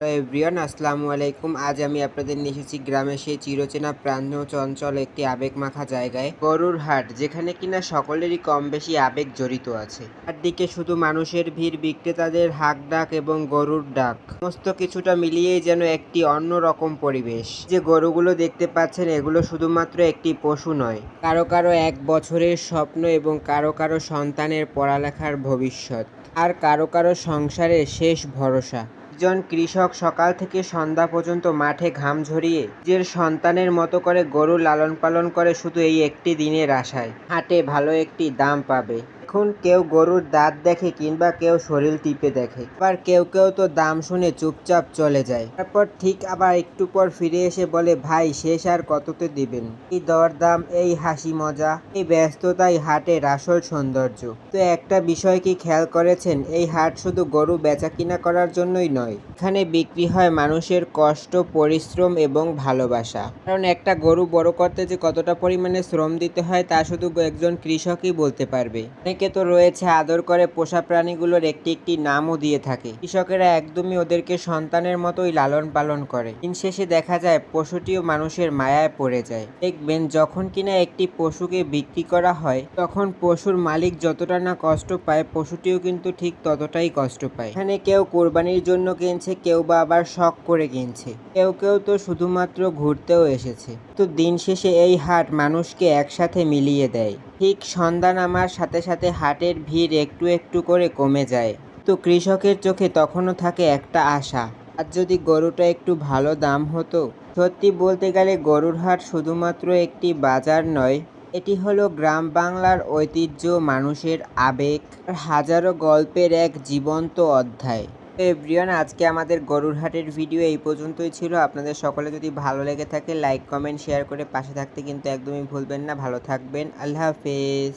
Everyone আসসালামু আলাইকুম। আজ আমি আপনাদের নিয়ে এসেছি গ্রামের সেই চিরচেনা প্রাণীয় চঞ্চল একটি আবেগমাখা জায়গায়, গরুর হাট, যেখানে কিনা সকলেরই কম বেশি আবেগ জড়িত আছে। চারদিকে শুধু মানুষের ভিড়, বিক্রেতাদের হাঁক ডাক এবং গরুর ডাক, সমস্ত কিছুটা মিলিয়েই যেন একটি অন্যরকম পরিবেশ। যে গরুগুলো দেখতে পাচ্ছেন, এগুলো শুধুমাত্র একটি পশু নয়, কারো কারো 1 বছরের স্বপ্ন এবং কারো কারো সন্তানের পড়ালেখার ভবিষ্যৎ, আর কারো কারো সংসারের শেষ ভরসা। একজন কৃষক সকাল থেকে সন্ধ্যা পর্যন্ত মাঠে ঘাম ঝরিয়ে নিজের সন্তানের মতো করে গরু লালন পালন করে, শুধু এই একটি দিনের আশায় হাটে ভালো একটি দাম পাবে। এখন কেউ গরুর দাঁত দেখে কিংবা কেউ শরীর টিপে দেখে, আবার কেউ কেউ তো দাম শুনে চুপচাপ চলে যায়। তারপর ঠিক আবার একটু পর ফিরে এসে বলে, ভাই শেষ আর কততে দিবেন? এই দরদাম, এই হাসি মজা, এই ব্যস্ততাই হাটের আসল সৌন্দর্য। তো একটা বিষয় কি খেয়াল করেছেন, এই হাট শুধু গরু বেচা কিনা করার জন্যই নয়, এখানে বিক্রি হয় মানুষের কষ্ট, পরিশ্রম এবং ভালোবাসা। কারণ একটা গরু বড় করতে যে কতটা পরিমাণে শ্রম দিতে হয়, তা শুধু একজন কৃষকই বলতে পারবে। অনেকে তো রয়েছে আদর করে পোষা প্রাণীগুলোর একটি একটি নামও দিয়ে থাকে। কৃষকেরা একদমই ওদেরকে সন্তানের মতোই লালন পালন করে। দিন শেষে দেখা যায় পশুটিও মানুষের মায়ায় পড়ে যায়। দেখবেন যখন কিনা একটি পশুকে বিক্রি করা হয়, তখন পশুর মালিক যতটা না কষ্ট পায়, পশুটিও কিন্তু ঠিক ততটাই কষ্ট পায়। এখানে কেউ কোরবানির জন্য কিনছে, কেউ বা আবার শখ করে কিনছে, কেউ কেউ তো শুধুমাত্র ঘুরতেও এসেছে। তো দিন শেষে এই হাট মানুষকে একসাথে মিলিয়ে দেয়। ঠিক সন্ধ্যা নামার সাথে সাথে হাটের ভিড় একটু একটু করে কমে যায়। তো কৃষকের চোখে তখনও থাকে একটা আশা, আর যদি গরুটা একটু ভালো দাম হতো। সত্যি বলতে গেলে গরুর হাট শুধুমাত্র একটি বাজার নয়, এটি হলো গ্রাম বাংলার ঐতিহ্য, মানুষের আবেগ আর হাজারো গল্পের এক জীবন্ত অধ্যায়। তো এভরিওয়ান, আজকে আমাদের গরুর হাটের ভিডিও এই পর্যন্তই ছিল। আপনাদের সকলে যদি ভালো লেগে থাকে, লাইক কমেন্ট শেয়ার করে পাশে থাকতে কিন্তু একদমই ভুলবেন না। ভালো থাকবেন, আল্লাহ হাফেজ।